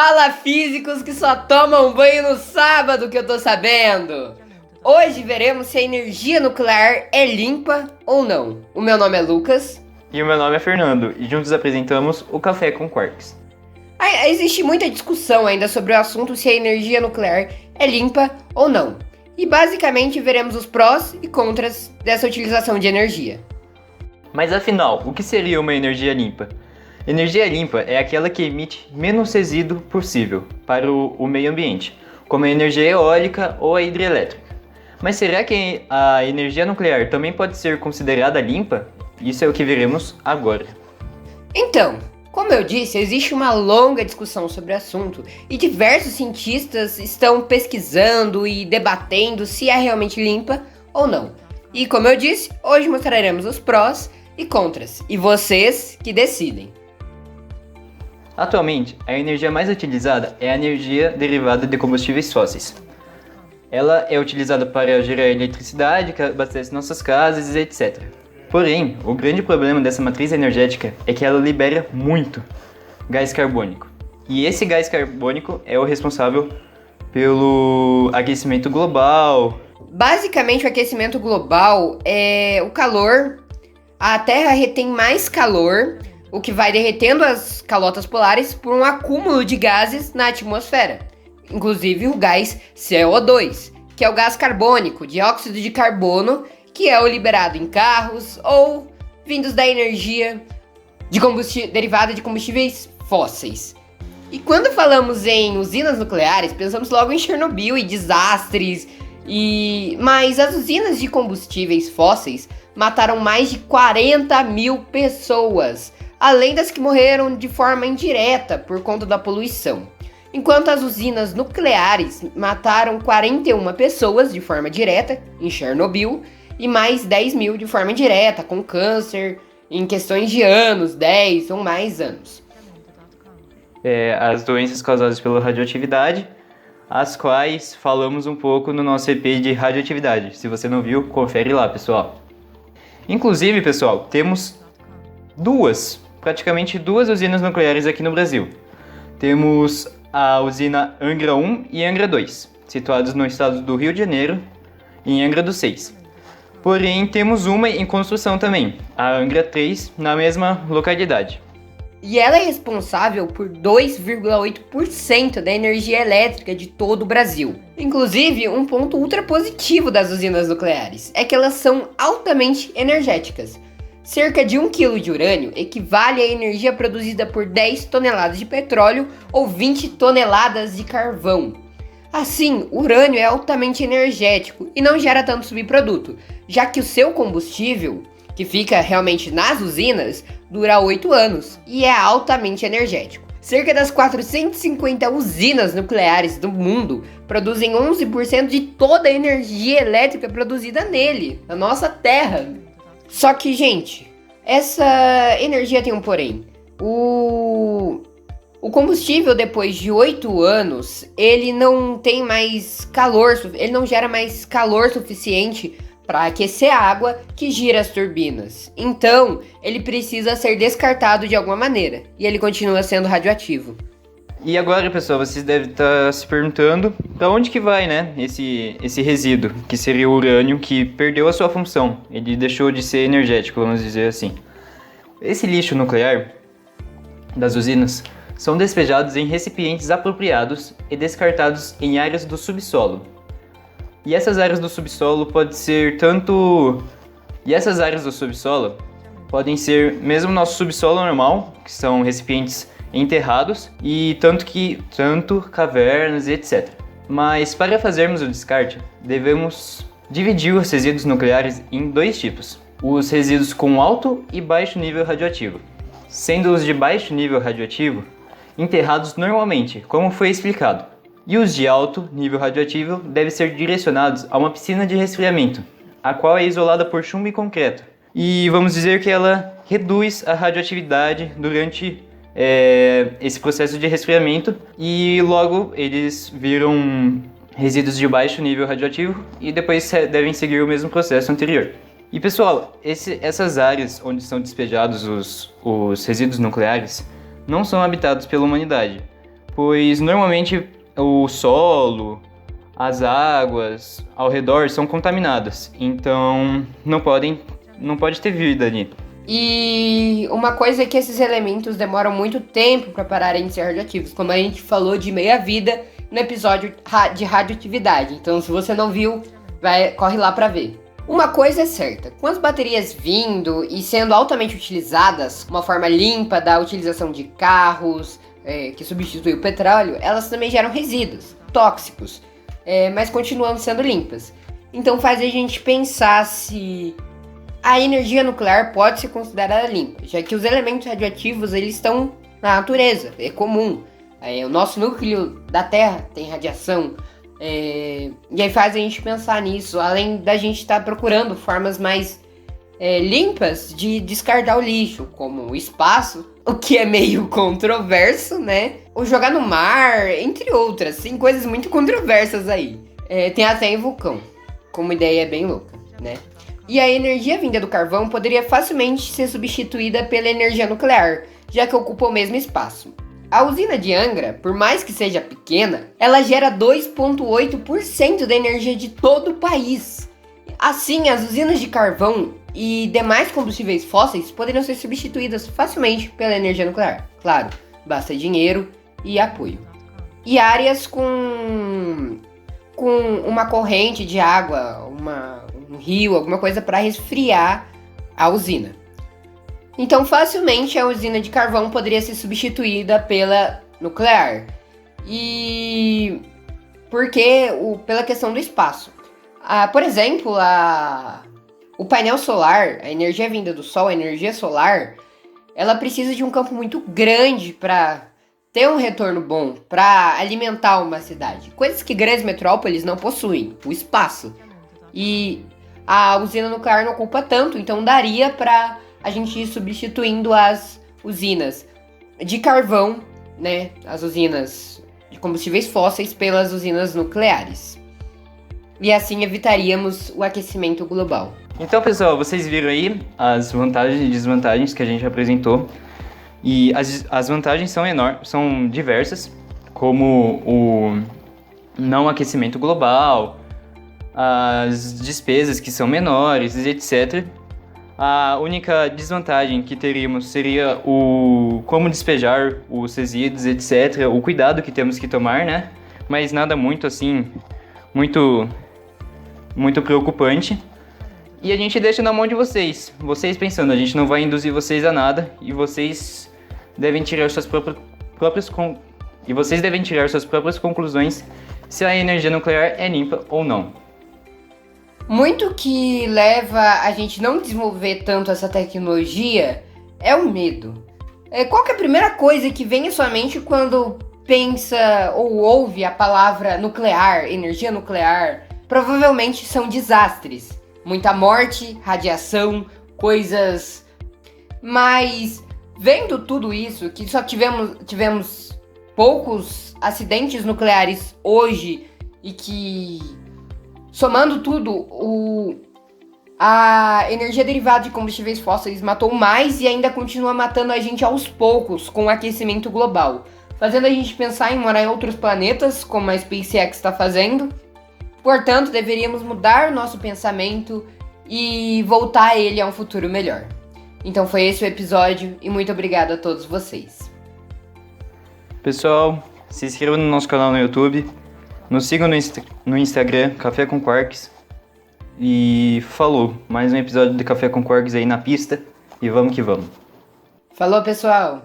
Fala, físicos que só tomam banho no sábado, que eu tô sabendo! Hoje veremos se a energia nuclear é limpa ou não. O meu nome é Lucas. E o meu nome é Fernando, e juntos apresentamos o Café com Quarks. Existe muita discussão ainda sobre o assunto se a energia nuclear é limpa ou não. E basicamente veremos os prós e contras dessa utilização de energia. Mas afinal, o que seria uma energia limpa? Energia limpa é aquela que emite menos resíduo possível para o meio ambiente, como a energia eólica ou a hidrelétrica. Mas será que a energia nuclear também pode ser considerada limpa? Isso é o que veremos agora. Então, como eu disse, existe uma longa discussão sobre o assunto e diversos cientistas estão pesquisando e debatendo se é realmente limpa ou não. E como eu disse, hoje mostraremos os prós e contras, e vocês que decidem. Atualmente, a energia mais utilizada é a energia derivada de combustíveis fósseis. Ela é utilizada para gerar eletricidade, que abastece nossas casas, etc. Porém, o grande problema dessa matriz energética é que ela libera muito gás carbônico. E esse gás carbônico é o responsável pelo aquecimento global. Basicamente, o aquecimento global é o calor. A Terra retém mais calor, o que vai derretendo as calotas polares por um acúmulo de gases na atmosfera. Inclusive o gás CO2, que é o gás carbônico, dióxido de carbono, que é o liberado em carros ou vindos da energia derivada de combustíveis fósseis. E quando falamos em usinas nucleares, pensamos logo em Chernobyl e desastres, mas as usinas de combustíveis fósseis mataram mais de 40 mil pessoas, além das que morreram de forma indireta por conta da poluição. Enquanto as usinas nucleares mataram 41 pessoas de forma direta em Chernobyl e mais 10 mil de forma indireta, com câncer, em questões de anos, 10 ou mais anos. As doenças causadas pela radioatividade, as quais falamos um pouco no nosso EP de radioatividade. Se você não viu, confere lá, pessoal. Inclusive, pessoal, temos praticamente duas usinas nucleares aqui no Brasil. Temos a usina Angra 1 e Angra 2, situados no estado do Rio de Janeiro, em Angra dos Seis. Porém, temos uma em construção também, a Angra 3, na mesma localidade. E ela é responsável por 2,8% da energia elétrica de todo o Brasil. Inclusive, um ponto ultra positivo das usinas nucleares é que elas são altamente energéticas. Cerca de 1 kg de urânio equivale à energia produzida por 10 toneladas de petróleo ou 20 toneladas de carvão. Assim, o urânio é altamente energético e não gera tanto subproduto, já que o seu combustível, que fica realmente nas usinas, dura 8 anos e é altamente energético. Cerca das 450 usinas nucleares do mundo produzem 11% de toda a energia elétrica produzida nele, na nossa Terra. Só que, gente, essa energia tem um porém. O combustível, depois de 8 anos, ele não tem mais calor, ele não gera mais calor suficiente para aquecer a água que gira as turbinas. Então, ele precisa ser descartado de alguma maneira, e ele continua sendo radioativo. E agora, pessoal, vocês devem estar se perguntando para onde que vai, né, esse resíduo, que seria o urânio, que perdeu a sua função. Ele deixou de ser energético, vamos dizer assim. Esse lixo nuclear das usinas são despejados em recipientes apropriados e descartados em áreas do subsolo. E essas áreas do subsolo podem ser mesmo nosso subsolo normal, que são recipientes enterrados, e tanto cavernas e etc. Mas para fazermos o descarte, devemos dividir os resíduos nucleares em dois tipos: os resíduos com alto e baixo nível radioativo. Sendo os de baixo nível radioativo enterrados normalmente, como foi explicado, e os de alto nível radioativo devem ser direcionados a uma piscina de resfriamento, a qual é isolada por chumbo e concreto. E vamos dizer que ela reduz a radioatividade durante esse processo de resfriamento, e logo eles viram resíduos de baixo nível radioativo e depois devem seguir o mesmo processo anterior. E pessoal, essas áreas onde são despejados os resíduos nucleares não são habitados pela humanidade, pois normalmente o solo, as águas ao redor são contaminadas, então não pode ter vida ali. E uma coisa é que esses elementos demoram muito tempo para pararem de ser radioativos, como a gente falou de meia-vida no episódio de radioatividade. Então, se você não viu, corre lá para ver. Uma coisa é certa, com as baterias vindo e sendo altamente utilizadas, uma forma limpa da utilização de carros, que substitui o petróleo, elas também geram resíduos tóxicos, mas continuando sendo limpas. Então faz a gente pensar se a energia nuclear pode ser considerada limpa, já que os elementos radioativos eles estão na natureza, é comum. O nosso núcleo da Terra tem radiação, e aí faz a gente pensar nisso, além da gente estar procurando formas mais limpas de descartar o lixo, como o espaço, o que é meio controverso, né? Ou jogar no mar, entre outras, tem coisas muito controversas aí. Tem até em vulcão, como ideia é bem louca, né? E a energia vinda do carvão poderia facilmente ser substituída pela energia nuclear, já que ocupa o mesmo espaço. A usina de Angra, por mais que seja pequena, ela gera 2,8% da energia de todo o país. Assim, as usinas de carvão e demais combustíveis fósseis poderiam ser substituídas facilmente pela energia nuclear. Claro, basta dinheiro e apoio. E áreas com uma corrente de água, um rio, alguma coisa para resfriar a usina. Então, facilmente a usina de carvão poderia ser substituída pela nuclear. E pela questão do espaço. Por exemplo, o painel solar, a energia vinda do sol, a energia solar, ela precisa de um campo muito grande para ter um retorno bom, para alimentar uma cidade. Coisas que grandes metrópoles não possuem, o espaço. E a usina nuclear não ocupa tanto, então daria para a gente ir substituindo as usinas de carvão, né, as usinas de combustíveis fósseis pelas usinas nucleares. E assim evitaríamos o aquecimento global. Então, pessoal, vocês viram aí as vantagens e desvantagens que a gente apresentou. E as vantagens são diversas, como o não aquecimento global, as despesas que são menores, etc. A única desvantagem que teríamos seria o como despejar os resíduos, etc. O cuidado que temos que tomar, né? Mas nada muito assim, muito preocupante. E a gente deixa na mão de vocês. Vocês pensando, a gente não vai induzir vocês a nada e vocês devem tirar suas próprias conclusões se a energia nuclear é limpa ou não. Muito que leva a gente não desenvolver tanto essa tecnologia é o medo. Qual que é a primeira coisa que vem à sua mente quando pensa ou ouve a palavra nuclear, energia nuclear? Provavelmente são desastres. Muita morte, radiação, coisas. Mas vendo tudo isso, que só tivemos poucos acidentes nucleares hoje e que, somando tudo, a energia derivada de combustíveis fósseis matou mais e ainda continua matando a gente aos poucos com o aquecimento global, fazendo a gente pensar em morar em outros planetas, como a SpaceX está fazendo. Portanto, deveríamos mudar o nosso pensamento e voltar ele a um futuro melhor. Então foi esse o episódio e muito obrigado a todos vocês. Pessoal, se inscrevam no nosso canal no YouTube, nos sigam no Instagram, Café com Quarks. E falou, mais um episódio de Café com Quarks aí na pista e vamos que vamos. Falou, pessoal!